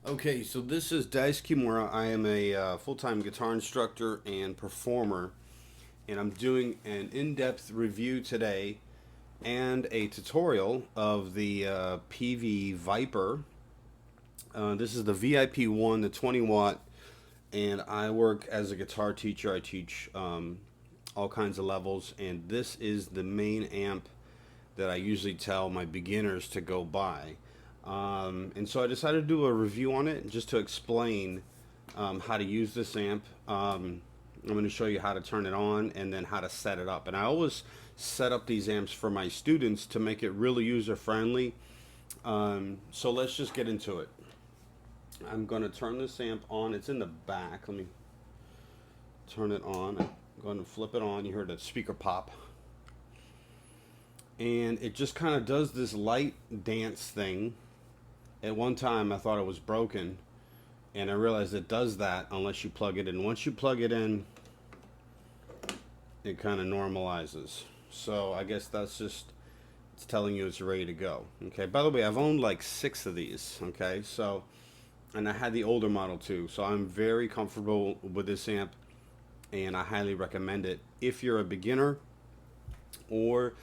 Okay, so this is Dyce Kimura. I am a full-time guitar instructor and performer, and I'm doing an in-depth review today and a tutorial of the Peavey Vypyr. This is the VIP one, the 20 watt, and I work as a guitar teacher. I teach all kinds of levels, and this is the main amp that I usually tell my beginners to go buy. And so I decided to do a review on it just to explain how to use this amp. I'm going to show you how to turn it on and then how to set it up. And I always set up these amps for my students to make it really user friendly. So let's just get into it. I'm going to turn this amp on. It's in the back. Let me turn it on. I'm going to flip it on. You heard the speaker pop. And it just kind of does this light dance thing. At one time I thought it was broken, and I realized it does that unless you plug it in. Once you plug it in, it kind of normalizes. So I guess that's just, it's telling you it's ready to go. Okay, by the way, I've owned like 6 of these. Okay, so, and I had the older model too, so I'm very comfortable with this amp, and I highly recommend it if you're a beginner or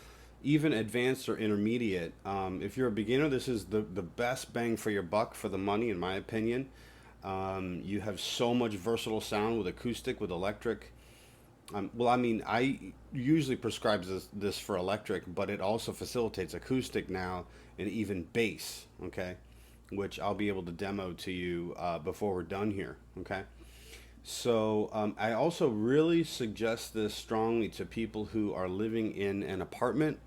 even advanced or intermediate. If you're a beginner, this is the best bang for your buck for the money, in my opinion. You have so much versatile sound with acoustic, with electric. Well, I mean, I usually prescribe this for electric, but it also facilitates acoustic now and even bass, okay? Which I'll be able to demo to you before we're done here, okay? So I also really suggest this strongly to people who are living in an apartment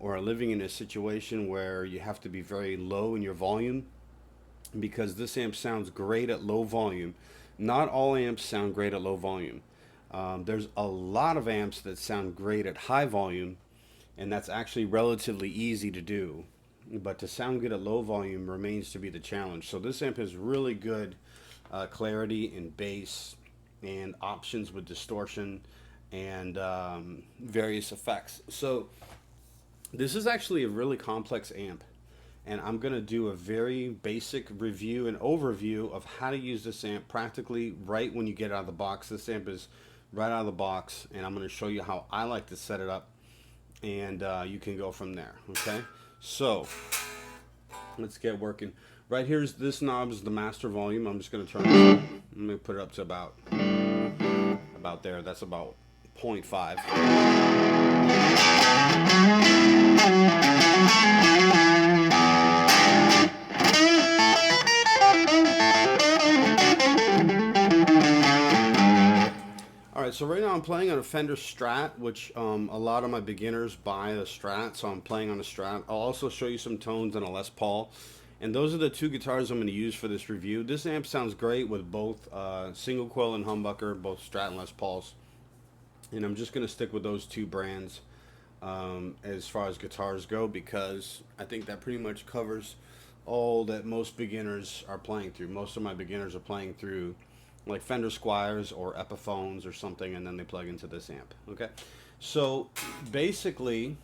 or are living in a situation where you have to be very low in your volume, because this amp sounds great at low volume. Not all amps sound great at low volume. There's a lot of amps that sound great at high volume, and that's actually relatively easy to do. But to sound good at low volume remains to be the challenge. So this amp has really good clarity and bass and options with distortion and various effects. So this is actually a really complex amp, and I'm going to do a very basic review and overview of how to use this amp practically right when you get out of the box. This amp is right out of the box, and I'm going to show you how I like to set it up, and you can go from there. Okay, so let's get working. Right here's this knob is the master volume. I'm just going to turn this up. I'm going to put it up to about there. That's about 0.5. Alright, so right now I'm playing on a Fender Strat, which a lot of my beginners buy a Strat, so I'm playing on a Strat. I'll also show you some tones on a Les Paul. And those are the 2 guitars I'm going to use for this review. This amp sounds great with both single coil and humbucker, both Strat and Les Pauls. And I'm just going to stick with those 2 brands as far as guitars go, because I think that pretty much covers all that most beginners are playing through. Most of my beginners are playing through like Fender Squires or Epiphones or something, and then they plug into this amp. Okay, so basically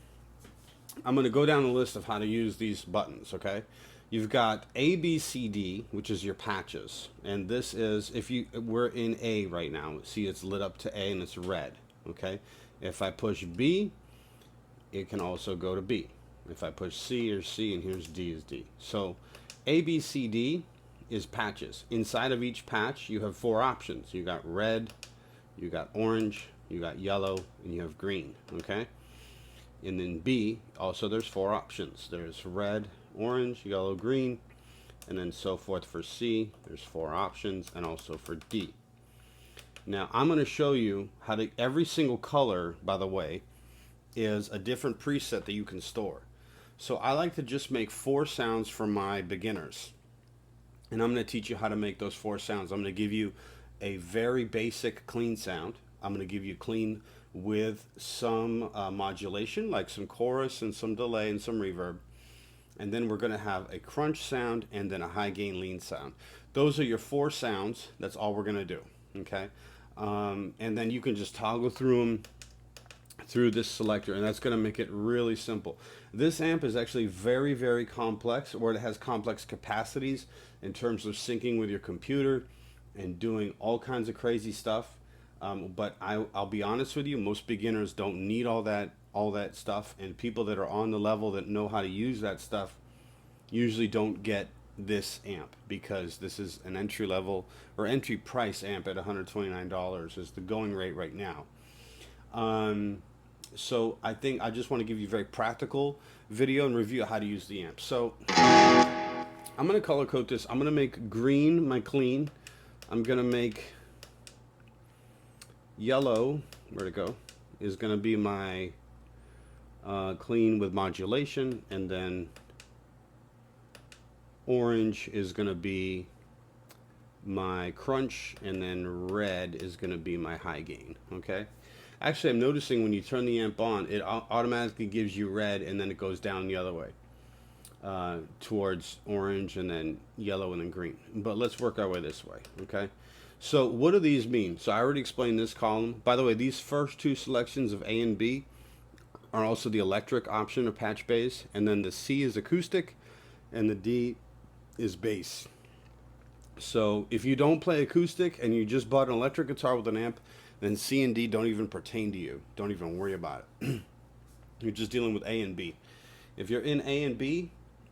I'm going to go down the list of how to use these buttons. Okay, you've got A, B, C, D, which is your patches, and this is, if you, we're in A right now, see it's lit up to A and it's red. Okay, if I push B, it can also go to B. If I push C, or C, and here's D is D. So A, B, C, D is patches. Inside of each patch you have 4 options. You got red, you got orange, you got yellow, and you have green. Okay, and then B also, there's 4 options. There's red, orange, yellow, green, and then so forth. For C there's 4 options, and also for D. Now I'm going to show you how to, every single color, by the way, is a different preset that you can store. So I like to just make 4 sounds for my beginners, and I'm going to teach you how to make those 4 sounds. I'm going to give you a very basic clean sound. I'm going to give you clean with some modulation, like some chorus and some delay and some reverb. And then we're going to have a crunch sound and then a high gain lean sound. Those are your 4 sounds. That's all we're going to do. Okay, and then you can just toggle through them through this selector, and that's going to make it really simple. This amp is actually very, very complex, or it has complex capacities in terms of syncing with your computer and doing all kinds of crazy stuff. But I'll be honest with you, most beginners don't need all that stuff, and people that are on the level that know how to use that stuff usually don't get this amp, because this is an entry level or entry price amp at $129 is the going rate right now. So I think I just want to give you a very practical video and review how to use the amp. So I'm going to color code this. I'm going to make green my clean. I'm going to make yellow, where'd it go, is going to be my clean with modulation, and then orange is going to be my crunch, and then red is going to be my high gain. Okay, actually I'm noticing when you turn the amp on, it automatically gives you red, and then it goes down the other way towards orange, and then yellow, and then green. But let's work our way this way. Okay, so what do these mean? So I already explained this column. By the way, these first two selections of A and B are also the electric option or patch bass, and then the C is acoustic, and the D is bass. So if you don't play acoustic and you just bought an electric guitar with an amp, then C and D don't even pertain to you. Don't even worry about it. You're just dealing with A and B. If you're in A and B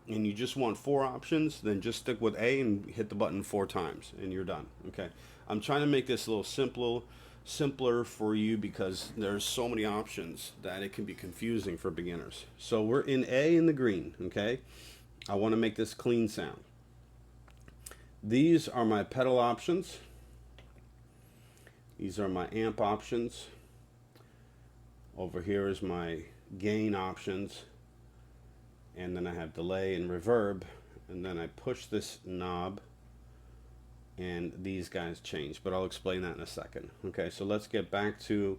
and you just want 4 options, then just stick with A and hit the button 4 times and you're done. Okay, I'm trying to make this a little simpler for you, because there's so many options that it can be confusing for beginners. So we're in A in the green. Okay, I want to make this clean sound. These are my pedal options. These are my amp options. Over here is my gain options. And then I have delay and reverb. And then I push this knob and these guys change. But I'll explain that in a second. Okay, so let's get back to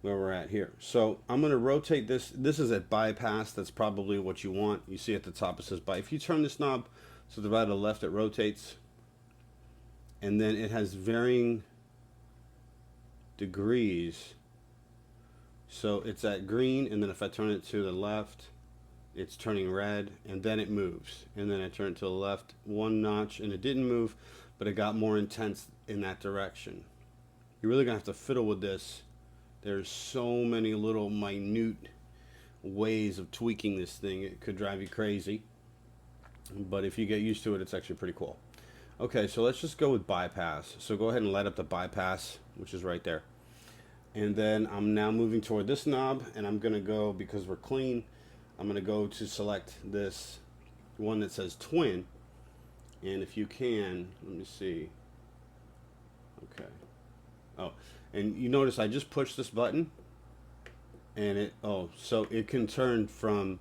where we're at here. So I'm going to rotate this. This is at bypass. That's probably what you want. You see at the top it says by. If you turn this knob to the right or the left, it rotates. And then it has varying degrees. So it's at green, and then if I turn it to the left, it's turning red, and then it moves. And then I turn it to the left 1 notch, and it didn't move, but it got more intense in that direction. You're really gonna have to fiddle with this. There's so many little minute ways of tweaking this thing. It could drive you crazy, but if you get used to it, it's actually pretty cool. Okay, so let's just go with bypass. So go ahead and light up the bypass, which is right there. And then I'm now moving toward this knob, and I'm gonna go, because we're clean, I'm gonna go to select this one that says twin. And if you can, let me see. Okay. Oh, and you notice I just pushed this button, and so it can turn from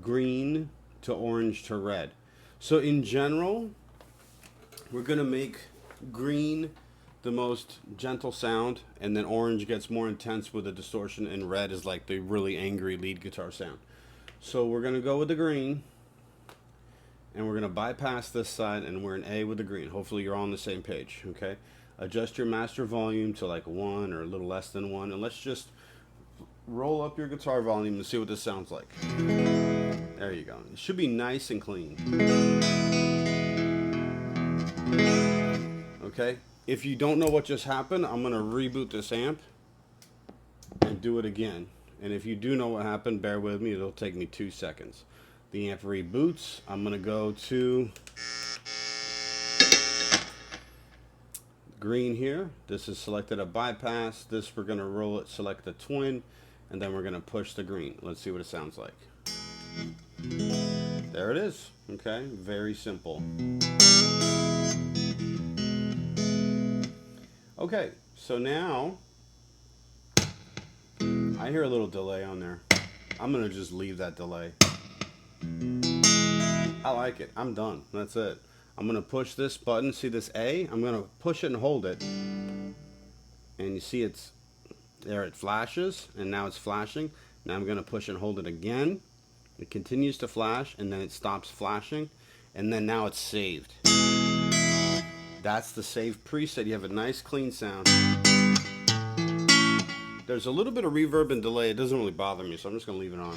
green to orange to red. So in general, we're going to make green the most gentle sound, and then orange gets more intense with the distortion, and red is like the really angry lead guitar sound. So we're going to go with the green, and we're going to bypass this side, and we're in A with the green. Hopefully you're on the same page. Okay, adjust your master volume to like 1 or a little less than 1, and let's just roll up your guitar volume and see what this sounds like. There you go. It should be nice and clean. Okay, if you don't know what just happened, I'm going to reboot this amp and do it again. And if you do know what happened, bear with me, it'll take me 2 seconds. The amp reboots. I'm going to go to green here. This is selected a bypass. This we're going to roll it, select the twin, and then we're going to push the green. Let's see what it sounds like. There it is. Okay, very simple. Okay, so now I hear a little delay on there. I'm gonna just leave that delay. I like it. I'm done. That's it. I'm gonna push this button. See this A? I'm gonna push it and hold it. And you see it's there, it flashes, and now it's flashing. Now I'm gonna push and hold it again. It continues to flash, and then it stops flashing, and then now it's saved. That's the save preset. You have a nice clean sound. There's a little bit of reverb and delay. It doesn't really bother me, so I'm just going to leave it on.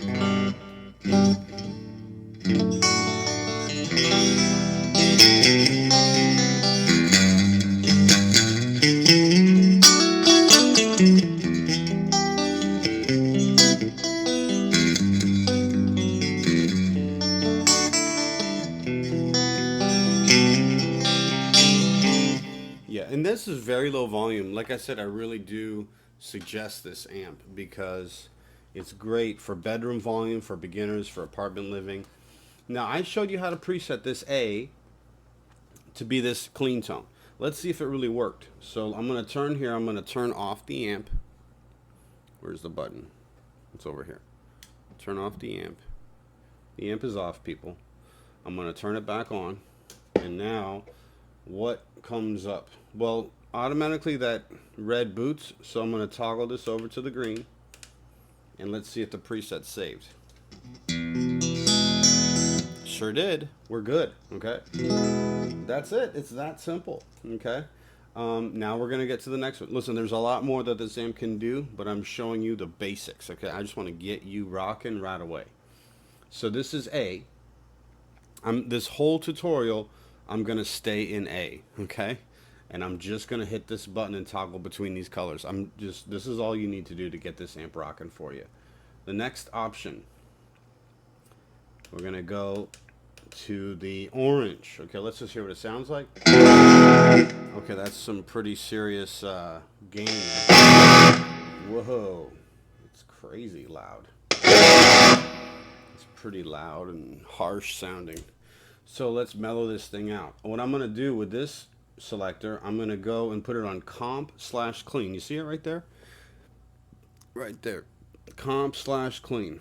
Yeah, and this is very low volume. Like I said, I really do suggest this amp because it's great for bedroom volume, for beginners, for apartment living. Now, I showed you how to preset this A to be this clean tone. Let's see if it really worked. So I'm going to turn here. I'm going to turn off the amp. Where's the button? It's over here. Turn off the amp. The amp is off, people. I'm going to turn it back on. And now, what comes up? Well, automatically that red boots. So I'm going to toggle this over to the green. And let's see if the preset's saved. Sure did. We're good. Okay. That's it. It's that simple. Okay. Now we're going to get to the next one. Listen, there's a lot more that this amp can do, but I'm showing you the basics. Okay. I just want to get you rocking right away. So this is A. This whole tutorial, I'm going to stay in A. Okay. And I'm just going to hit this button and toggle between these colors. This is all you need to do to get this amp rocking for you. The next option, we're going to go to the orange. Okay, let's just hear what it sounds like. Okay, that's some pretty serious gain. Whoa, it's crazy loud. It's pretty loud and harsh sounding. So let's mellow this thing out. What I'm going to do with this selector, I'm going to go and put it on comp/clean. You see it right there? Right there. Comp/clean.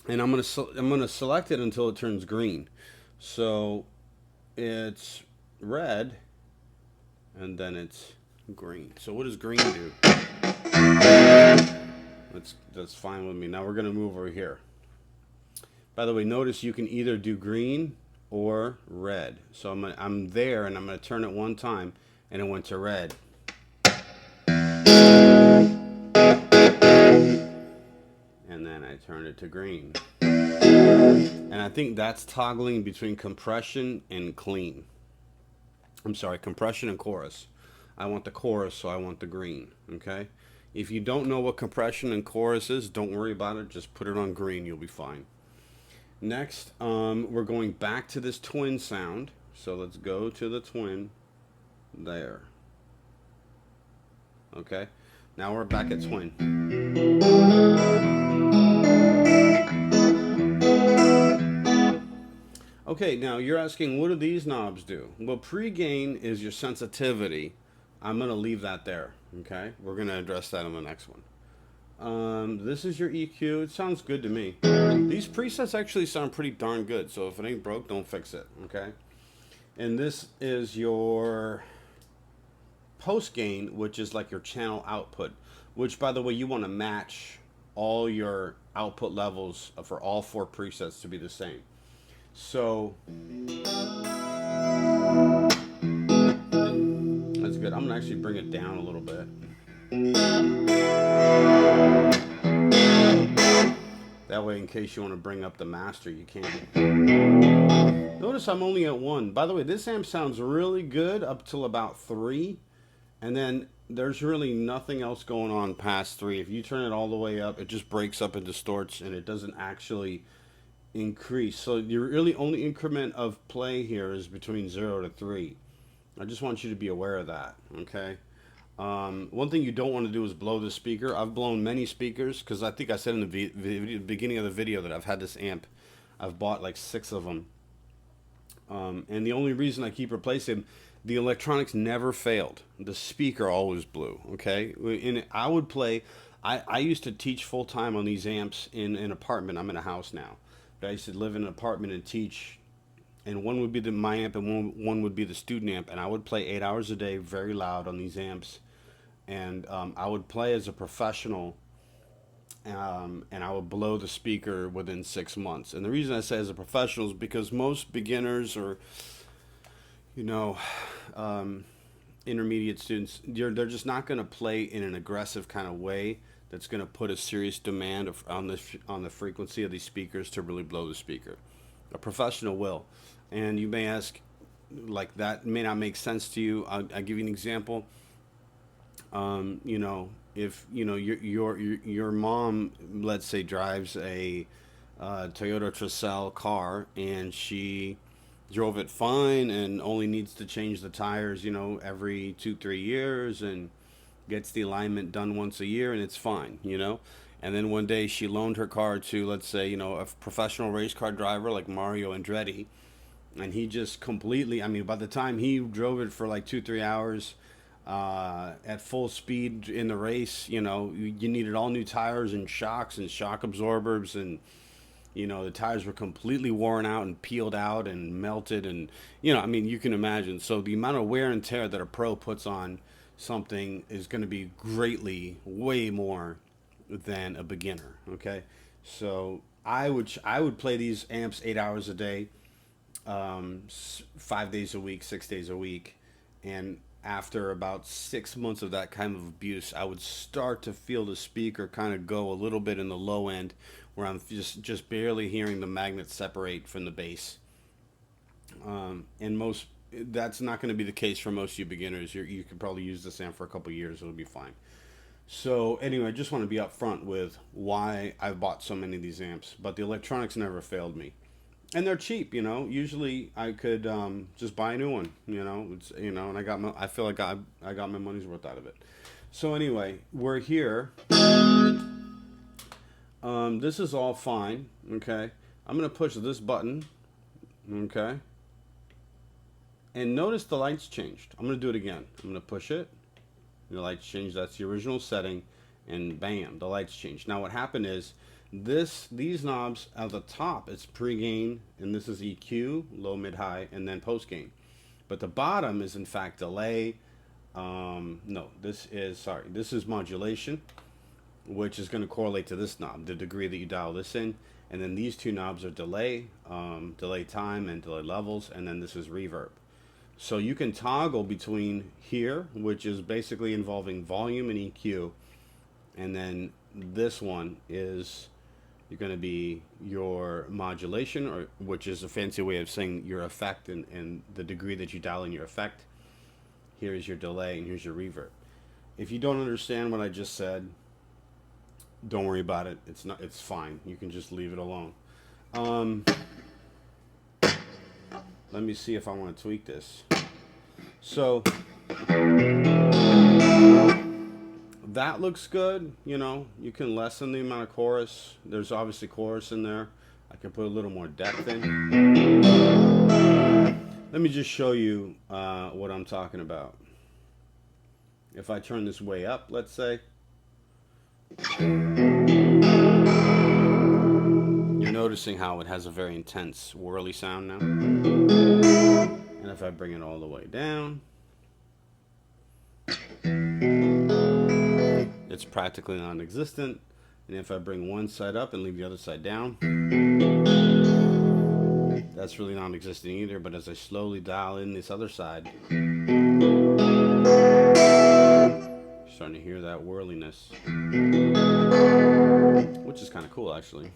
And I'm going to select it until it turns green. So it's red and then it's green. So what does green do? That's fine with me. Now we're going to move over here. By the way, notice you can either do green or red. So I'm there, and I'm going to turn it one time, and it went to red. And then I turn it to green. And I think that's toggling between compression and clean. I'm sorry, compression and chorus. I want the chorus, so I want the green. Okay? If you don't know what compression and chorus is, don't worry about it. Just put it on green. You'll be fine. Next, we're going back to this twin sound. So let's go to the twin there. Okay, now we're back at twin. Okay, now you're asking, what do these knobs do? Well, pre-gain is your sensitivity. I'm going to leave that there. Okay, we're going to address that in the next one. This is your EQ. It sounds good to me. These presets actually sound pretty darn good. So if it ain't broke, don't fix it. Okay. And this is your post gain, which is like your channel output, which, by the way, you want to match all your output levels for all 4 presets to be the same. So that's good. I'm gonna actually bring it down a little bit. That way, in case you want to bring up the master, you can. Notice I'm only at 1. By the way, this amp sounds really good up till about 3. And then there's really nothing else going on past 3. If you turn it all the way up, it just breaks up and distorts, and it doesn't actually increase. So your really only increment of play here is between 0 to 3. I just want you to be aware of that, okay? One thing you don't want to do is blow the speaker. I've blown many speakers because I think I said in the beginning of the video that I've had this amp. I've bought like 6 of them. And the only reason I keep replacing them, the electronics never failed. The speaker always blew, okay? And I would play, I used to teach full-time on these amps in an apartment. I'm in a house now. But I used to live in an apartment and teach. And one would be my amp and one would be the student amp. And I would play 8 hours a day very loud on these amps. And I would play as a professional, and I would blow the speaker within 6 months. And the reason I say as a professional is because most beginners or, intermediate students, they're just not going to play in an aggressive kind of way that's going to put a serious demand on the frequency of these speakers to really blow the speaker. A professional will. And you may ask, like, that may not make sense to you. I'll give you an example. You know, if you know your mom, let's say, drives a Toyota Tercel car, and she drove it fine and only needs to change the tires, you know, every 2-3 years, and gets the alignment done once a year, and it's fine, you know. And then one day she loaned her car to, let's say, you know, a professional race car driver like Mario Andretti, and he just completely, I mean, by the time he drove it for like 2-3 hours at full speed in the race, you know, you needed all new tires and shocks and shock absorbers, and you know, the tires were completely worn out and peeled out and melted, and you know, I mean, you can imagine. So the amount of wear and tear that a pro puts on something is going to be greatly way more than a beginner. Okay, so I would play these amps 8 hours a day, 5 days a week, 6 days a week, and after about 6 months of that kind of abuse, I would start to feel the speaker kind of go a little bit in the low end, where I'm just barely hearing the magnet separate from the bass. And that's not going to be the case for most of you beginners. You could probably use this amp for a couple years; it'll be fine. So anyway, I just want to be upfront with why I've bought so many of these amps, but the electronics never failed me. And they're cheap, you know. Usually, I could just buy a new one, you know. And I feel like I got my money's worth out of it. So anyway, we're here. This is all fine, okay. I'm gonna push this button, okay. And notice the lights changed. I'm gonna do it again. I'm gonna push it. The lights changed. That's the original setting, and bam, the lights changed. Now what happened is, these knobs at the top, it's pre-gain, and this is EQ, low, mid, high, and then post-gain. But the bottom is in fact delay. No, this is modulation, which is going to correlate to this knob, the degree that you dial this in. And then these two knobs are delay, delay time, and delay levels, and then this is reverb. So you can toggle between here, which is basically involving volume and EQ, and then this one is going to be your modulation, or which is a fancy way of saying your effect, and the degree that you dial in your effect. Here's your delay, and here's your reverb. If you don't understand what I just said, don't worry about it. It's fine. You can just leave it alone. Let me see if I want to tweak this. So that looks good. You know, you can lessen the amount of chorus. There's obviously chorus in there. I can put a little more depth in. Let me just show you what I'm talking about. If I turn this way up, let's say, you're noticing how it has a very intense whirly sound now. And if I bring it all the way down, it's practically non-existent. And if I bring one side up and leave the other side down, that's really non-existent either. But as I slowly dial in this other side, you're starting to hear that whirliness, which is kind of cool, actually.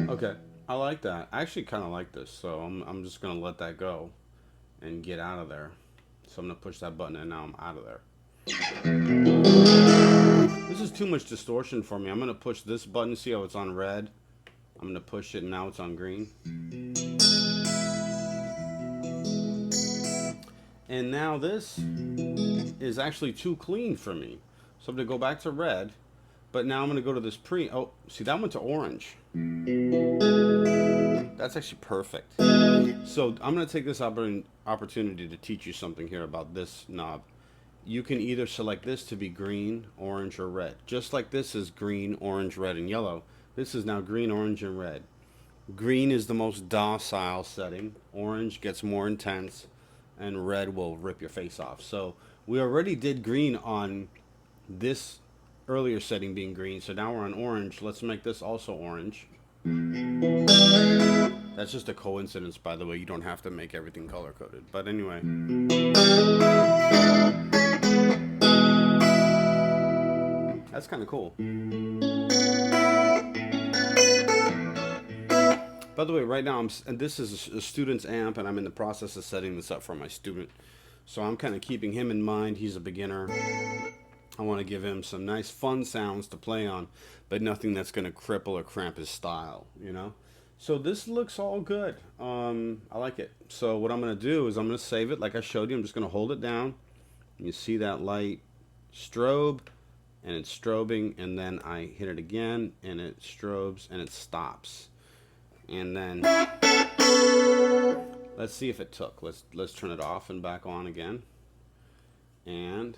Okay, I like that. I actually kind of like this, so I'm just going to let that go and get out of there. So I'm going to push that button, and now I'm out of there. This is too much distortion for me. I'm going to push this button. See how it's on red? I'm going to push it, and now it's on green. And now this is actually too clean for me. So I'm going to go back to red. But now I'm going to go to this oh, see, that went to orange. That's actually perfect. So I'm going to take this opportunity to teach you something here about this knob. You can either select this to be green, orange, or red. Just like this is green, orange, red, and yellow. This is now green, orange, and red. Green is the most docile setting. Orange gets more intense, and red will rip your face off. So we already did green on this earlier setting being green. So now we're on orange. Let's make this also orange. That's just a coincidence, by the way. You don't have to make everything color-coded. But anyway. That's kind of cool. By the way, right now, and this is a student's amp, and I'm in the process of setting this up for my student. So I'm kind of keeping him in mind. He's a beginner. I want to give him some nice, fun sounds to play on, but nothing that's going to cripple or cramp his style, you know? So this looks all good. I like it. So what I'm going to do is I'm going to save it like I showed you. I'm just going to hold it down. You see that light strobe, and it's strobing, and then I hit it again, and it strobes, and it stops. And then let's see if it took. Let's turn it off and back on again. And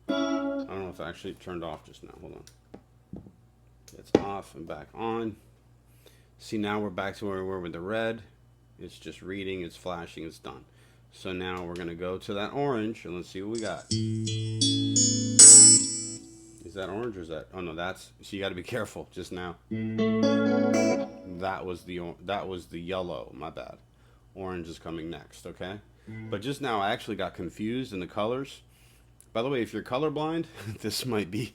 I don't know if it actually turned off just now. Hold on. It's off and back on. See, now we're back to where we were with the red. It's just reading, it's flashing, it's done. So now we're going to go to that orange, and let's see what we got. Is that orange or is that? Oh no, that's. So you got to be careful. Just now. That was the yellow. My bad. Orange is coming next. Okay. But just now I actually got confused in the colors. By the way, if you're colorblind, this might be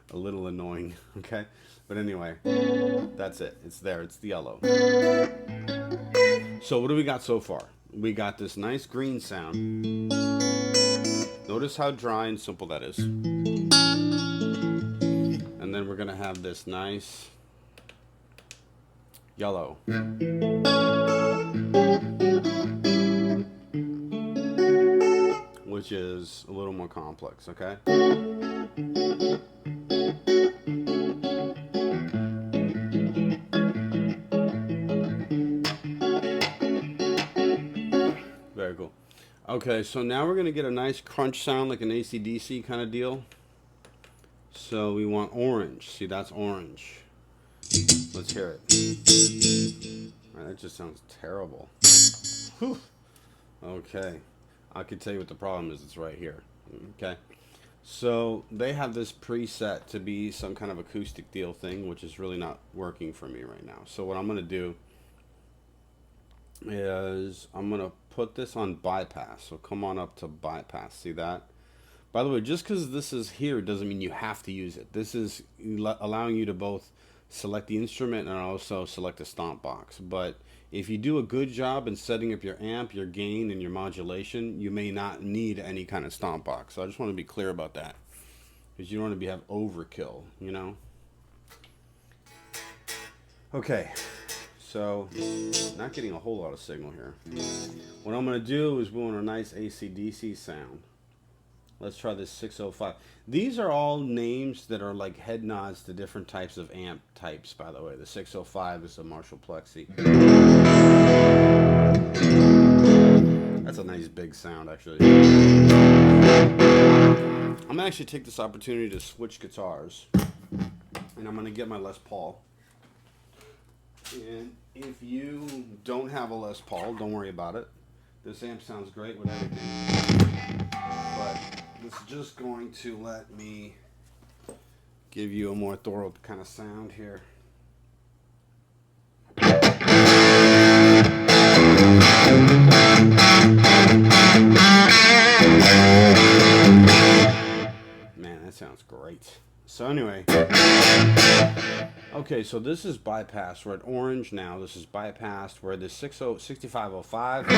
a little annoying. Okay. But anyway, that's it. It's there. It's the yellow. So what do we got so far? We got this nice green sound. Notice how dry and simple that is. And then we're going to have this nice yellow. Which is a little more complex, okay? Very cool. Okay, so now we're going to get a nice crunch sound like an AC/DC kind of deal. So we want orange. See, that's orange. Let's hear it. Right, that just sounds terrible. Whew. Okay. I can tell you what the problem is. It's right here. Okay. So they have this preset to be some kind of acoustic deal thing, which is really not working for me right now. So what I'm going to do is I'm going to put this on bypass. So come on up to bypass. See that? By the way, just because this is here doesn't mean you have to use it. This is allowing you to both select the instrument and also select a stomp box. But if you do a good job in setting up your amp, your gain, and your modulation, you may not need any kind of stomp box. So I just want to be clear about that, because you don't want to have overkill, you know? Okay, so not getting a whole lot of signal here. What I'm going to do is we want a nice AC/DC sound. Let's try this 605. These are all names that are like head nods to different types of amp types, by the way. The 605 is a Marshall Plexi. That's a nice big sound, actually. I'm going to actually take this opportunity to switch guitars. And I'm going to get my Les Paul. And if you don't have a Les Paul, don't worry about it. This amp sounds great with everything. But it's just going to let me give you a more thorough kind of sound here. Man, that sounds great. So anyway, okay, so this is bypass. We're at orange now. This is bypassed. We're at the 6505.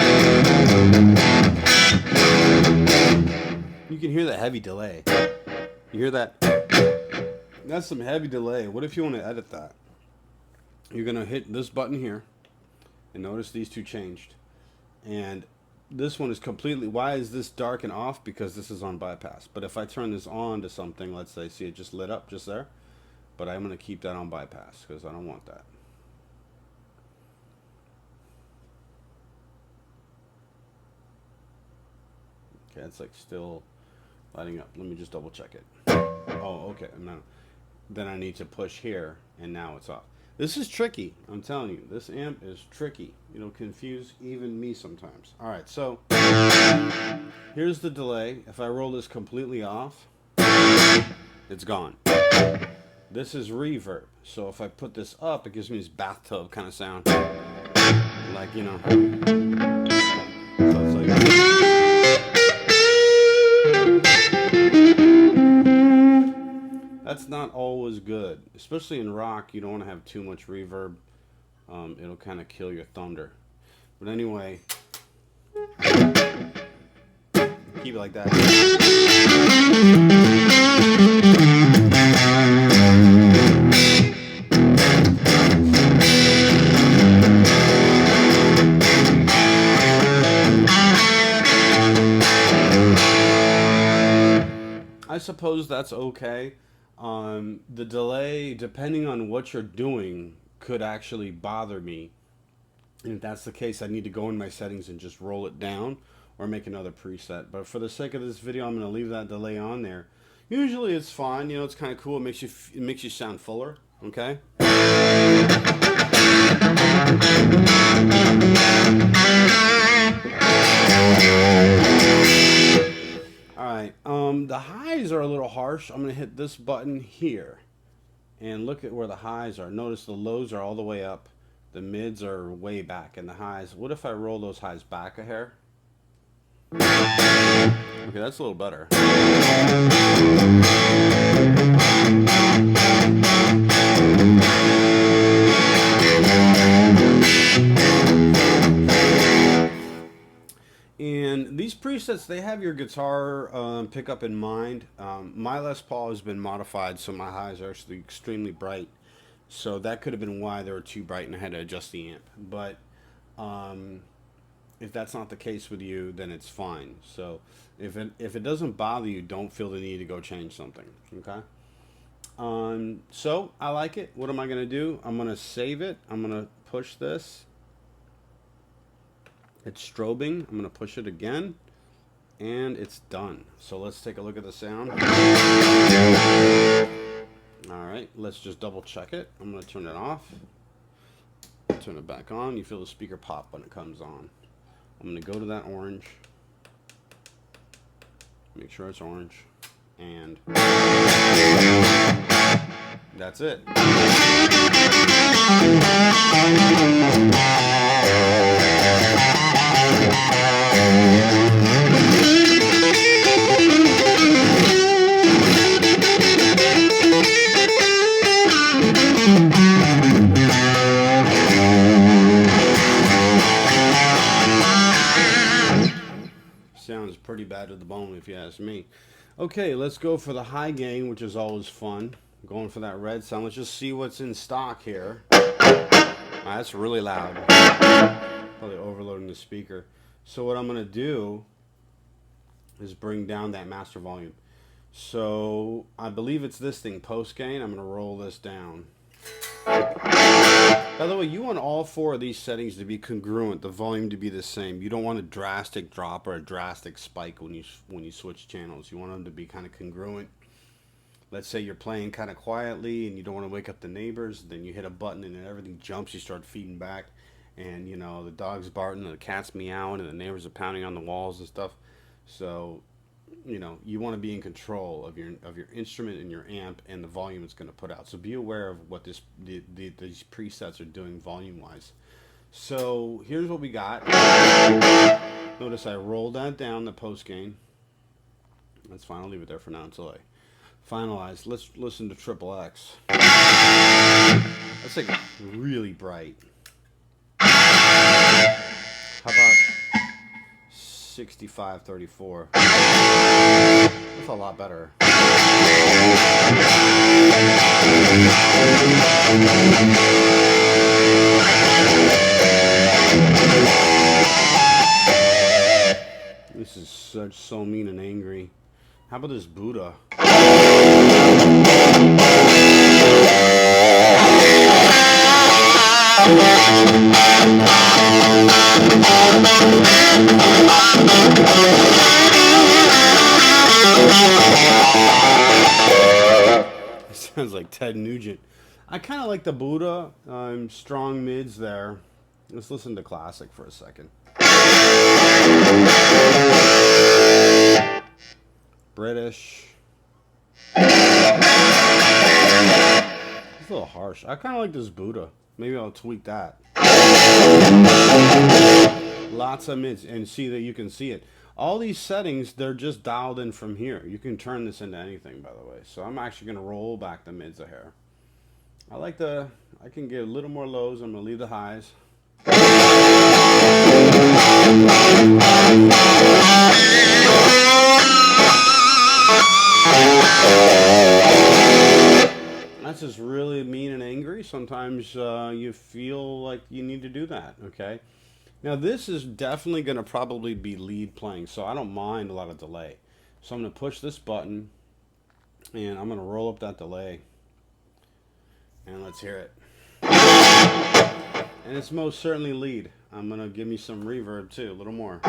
You can hear the heavy delay. You hear that? That's some heavy delay. What if you want to edit that? You're going to hit this button here. And notice these two changed. And this one is completely... Why is this dark and off? Because this is on bypass. But if I turn this on to something, let's say, see it just lit up just there. But I'm going to keep that on bypass because I don't want that. Okay, it's like still lighting up. Let me just double check it. Oh, okay. No. Then I need to push here, and now it's off. This is tricky. I'm telling you, this amp is tricky. It'll confuse even me sometimes. All right, so here's the delay. If I roll this completely off, and it's gone. This is reverb. So if I put this up, it gives me this bathtub kind of sound. Like, you know. So it's like... That's not always good. Especially in rock, you don't want to have too much reverb. It'll kind of kill your thunder. But anyway, keep it like that. I suppose that's okay. The delay, depending on what you're doing, could actually bother me. And if that's the case, I need to go in my settings and just roll it down or make another preset. But for the sake of this video, I'm going to leave that delay on there. Usually it's fine, you know, it's kind of cool. It makes you sound fuller, okay? Alright, the highs are a little harsh. I'm going to hit this button here. And look at where the highs are. Notice the lows are all the way up. The mids are way back, and the highs. What if I roll those highs back a hair? Okay, that's a little better. And these presets, they have your guitar pickup in mind. My Les Paul has been modified, so my highs are actually extremely bright. So that could have been why they were too bright and I had to adjust the amp. But if that's not the case with you, then it's fine. So if it doesn't bother you, don't feel the need to go change something. Okay? So I like it. What am I going to do? I'm going to save it. I'm going to push this. It's strobing. I'm going to push it again. And it's done. So let's take a look at the sound. Alright, let's just double check it. I'm going to turn it off. Turn it back on. You feel the speaker pop when it comes on. I'm going to go to that orange. Make sure it's orange. And that's it. Sounds pretty bad to the bone if you ask me. Okay, let's go for the high gain, which is always fun. Going for that red sound. Let's just see what's in stock here. That's really loud. Probably overloading the speaker. So what I'm going to do is bring down that master volume. So I believe it's this thing, post gain. I'm going to roll this down. By the way, you want all four of these settings to be congruent, the volume to be the same. You don't want a drastic drop or a drastic spike when you switch channels. You want them to be kind of congruent. Let's say you're playing kind of quietly and you don't want to wake up the neighbors, then you hit a button and then everything jumps, you start feeding back, and you know the dog's barking, the cat's meowing, and the neighbors are pounding on the walls and stuff. So you know, you want to be in control of your instrument and your amp and the volume it's going to put out. So be aware of what these presets are doing volume wise. So here's what we got. Notice I rolled that down, the post gain. That's fine. I'll leave it there for now until I finalize. Let's listen to Triple X. That's like really bright. How about 6534? That's a lot better. This is so mean and angry. How about this Buddha? It sounds like Ted Nugent. I kind of like the Buddha. Strong mids there. Let's listen to classic for a second. British. It's a little harsh. I kind of like this Buddha. Maybe I'll tweak that. Lots of mids, and see that you can see it. All these settings, they're just dialed in from here. You can turn this into anything, by the way. So I'm actually going to roll back the mids a hair. I can get a little more lows. I'm going to leave the highs. That's just really mean and angry. Sometimes you feel like you need to do that, okay? Now this is definitely going to probably be lead playing, so I don't mind a lot of delay. So I'm going to push this button, and I'm going to roll up that delay. And let's hear it. And it's most certainly lead. I'm going to give me some reverb too, a little more.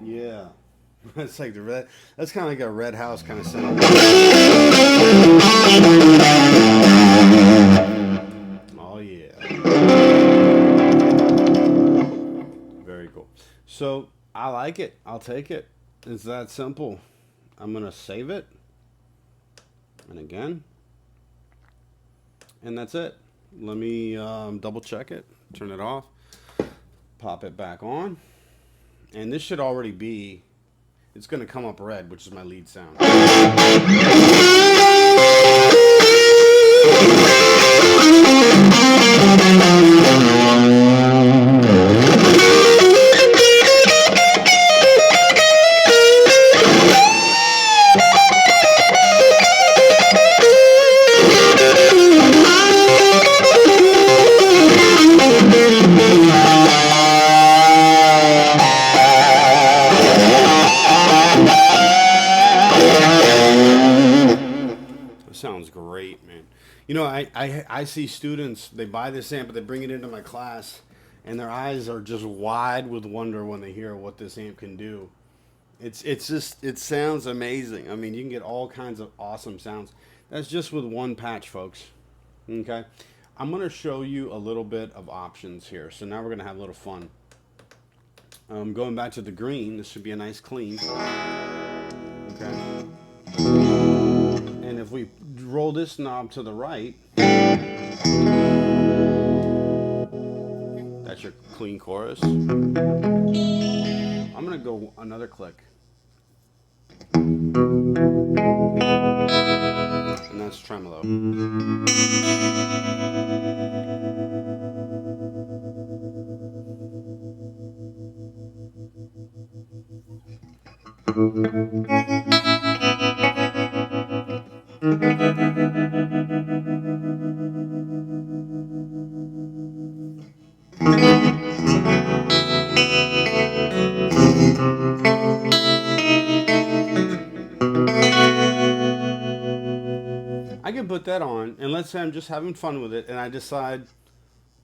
Yeah. That's like the red. That's kind of like a Red House kind of sound. Oh yeah. Very cool. So I like it. I'll take it. It's that simple. I'm gonna save it. And again. And that's it. Let me double check it. Turn it off. Pop it back on. And this should already be, it's going to come up red, which is my lead sound. Sounds great, man. You know, I see students, they buy this amp, but they bring it into my class, and their eyes are just wide with wonder when they hear what this amp can do. It's just, it sounds amazing. I mean, you can get all kinds of awesome sounds. That's just with one patch, folks. Okay? I'm going to show you a little bit of options here. So now we're going to have a little fun. Going back to the green, this should be a nice clean. Okay? And if we roll this knob to the right, that's your clean chorus. I'm going to go another click. And that's tremolo. I can put that on, and let's say I'm just having fun with it, and I decide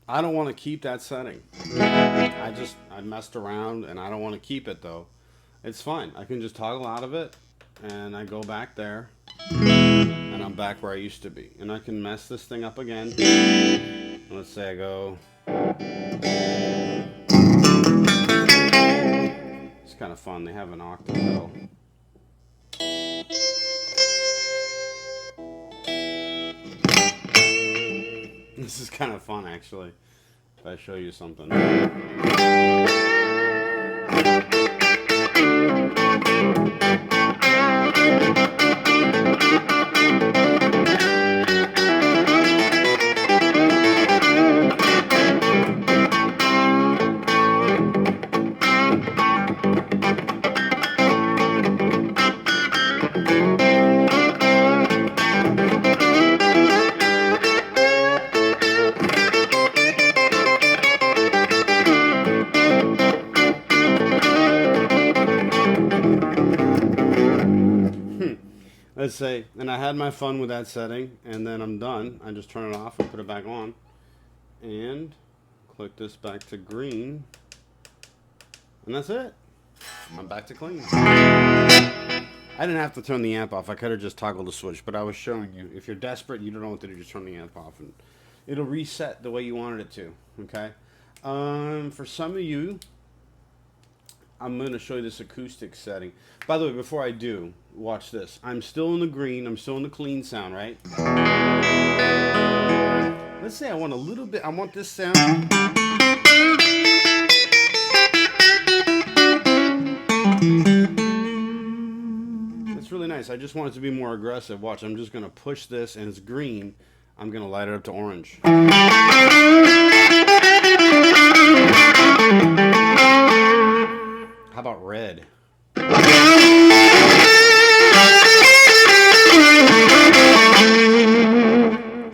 I don't want to keep that setting. I messed around, and I don't want to keep it, though. It's fine. I can just toggle out of it, and I go back there, and I'm back where I used to be. And I can mess this thing up again. Let's say I go... It's kind of fun. They have an octave pedal. This is kind of fun, actually, if I show you something. Let's say, and I had my fun with that setting, and then I'm done. I just turn it off and put it back on, and click this back to green, and that's it. I'm back to clean. I didn't have to turn the amp off. I could have just toggled the switch, but I was showing you. If you're desperate, you don't know what to do, just turn the amp off, and it'll reset the way you wanted it to, okay? For some of you, I'm going to show you this acoustic setting. By the way, before I do, watch this. I'm still in the green. I'm still in the clean sound, right? Let's say I want a little bit. I want this sound. It's really nice. I just want it to be more aggressive. Watch, I'm just going to push this, and it's green. I'm going to light it up to orange. How about red?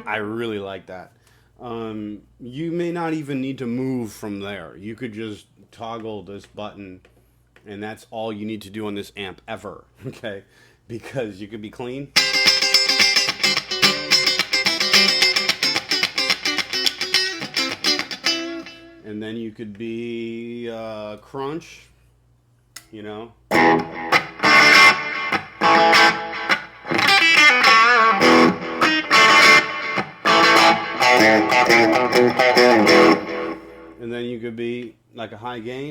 I really like that. You may not even need to move from there. You could just toggle this button, and that's all you need to do on this amp ever, okay? Because you could be clean. And then you could be crunch, you know. And then you could be like a high gain.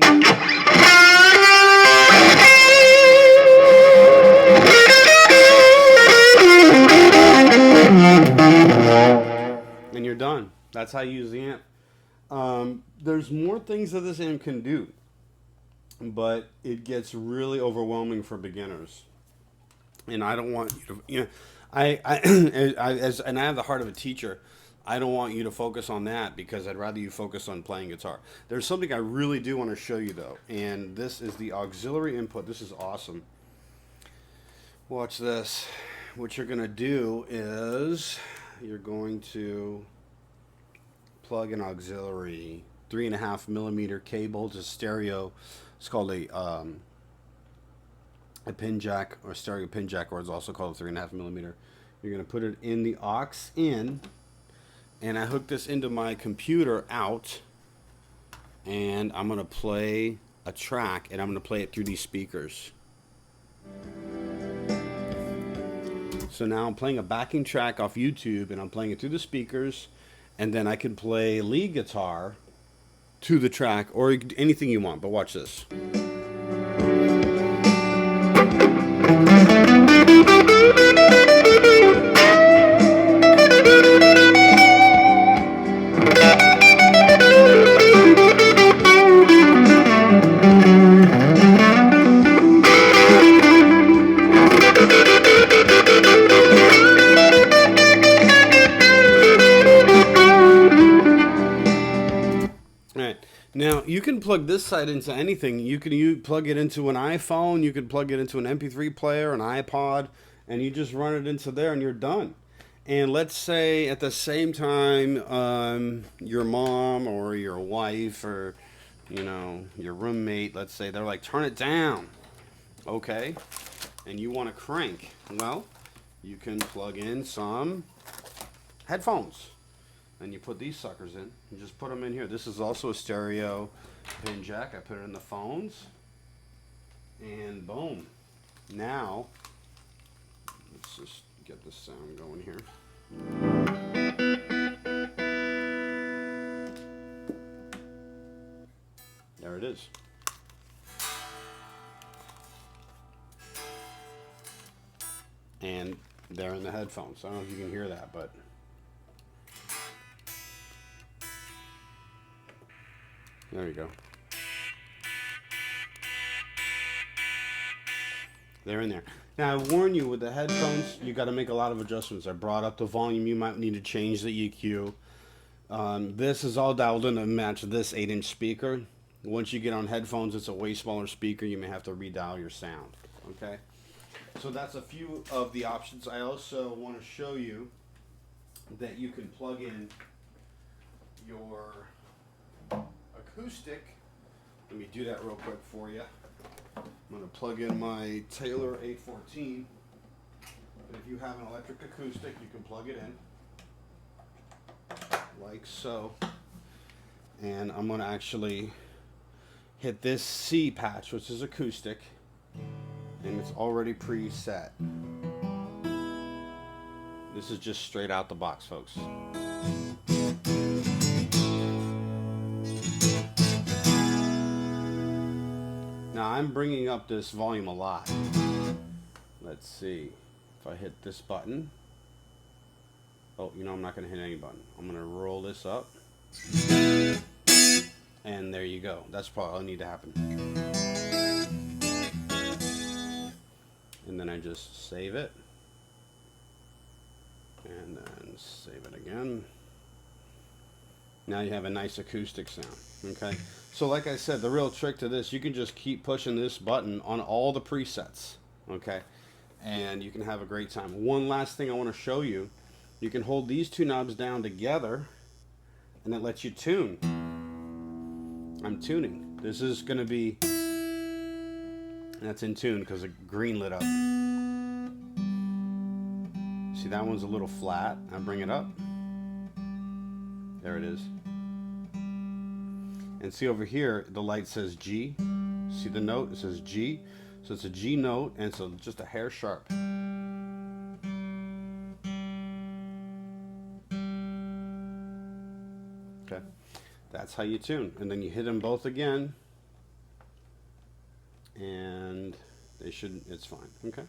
And you're done. That's how you use the amp. There's more things that this amp can do, but it gets really overwhelming for beginners. And I don't want you to, you know, I have the heart of a teacher. I don't want you to focus on that because I'd rather you focus on playing guitar. There's something I really do want to show you though, and this is the auxiliary input. This is awesome. Watch this. What you're going to do is you're going to plug an auxiliary 3.5 millimeter cable to stereo. It's called a pin jack, or stereo pin jack, or it's also called a 3.5 millimeter. You're going to put it in the aux in, and I hook this into my computer out, and I'm going to play a track, and I'm going to play it through these speakers. So now I'm playing a backing track off YouTube, and I'm playing it through the speakers, and then I can play lead guitar to the track, or anything you want, but watch this. Now, you can plug this side into anything. You can plug it into an iPhone. You can plug it into an MP3 player, an iPod, and you just run it into there and you're done. And let's say at the same time, your mom or your wife or, you know, your roommate, let's say, they're like, turn it down. Okay. And you want to crank. Well, you can plug in some headphones. And you put these suckers in. You just put them in here. This is also a stereo pin jack. I put it in the phones. And boom. Now, let's just get the sound going here. There it is. And they're in the headphones. I don't know if you can hear that, but there you go. They're in there. Now, I warn you, with the headphones, you got to make a lot of adjustments. I brought up the volume. You might need to change the EQ. This is all dialed in to match this 8-inch speaker. Once you get on headphones, it's a way smaller speaker. You may have to redial your sound. Okay? So that's a few of the options. I also want to show you that you can plug in your acoustic. Let me do that real quick for you. I'm going to plug in my Taylor 814. And if you have an electric acoustic, you can plug it in like so. And I'm going to actually hit this C patch, which is acoustic, and and it's already preset. This is just straight out the box, folks. Now I'm bringing up this volume a lot. Let's see if I hit this button. Oh, you know, I'm not going to hit any button. I'm going to roll this up. And there you go. That's probably all I need to happen. And then I just save it. And then save it again. Now you have a nice acoustic sound. Okay. So like I said, the real trick to this, you can just keep pushing this button on all the presets. Okay. And you can have a great time. One last thing I want to show you. You can hold these two knobs down together and it lets you tune. I'm tuning. This is going to be, that's in tune because the green lit up. See, that one's a little flat. I bring it up. There it is. And see over here, the light says G. See the note? It says G. So it's a G note, and so just a hair sharp. Okay, that's how you tune. And then you hit them both again, and they should, it's fine. Okay,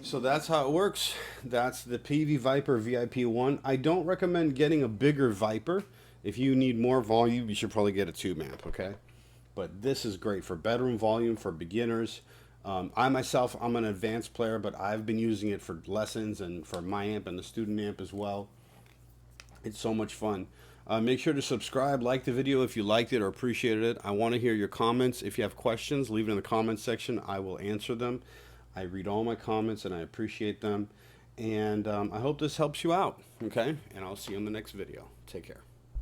so that's how it works. That's the Peavey Vypyr VIP 1. I don't recommend getting a bigger Vypyr. If you need more volume, you should probably get a tube amp, okay? But this is great for bedroom volume, for beginners. I myself, I'm an advanced player, but I've been using it for lessons and for my amp and the student amp as well. It's so much fun. Make sure to subscribe, like the video if you liked it or appreciated it. I want to hear your comments. If you have questions, leave it in the comments section. I will answer them. I read all my comments and I appreciate them. And I hope this helps you out, okay? And I'll see you in the next video. Take care.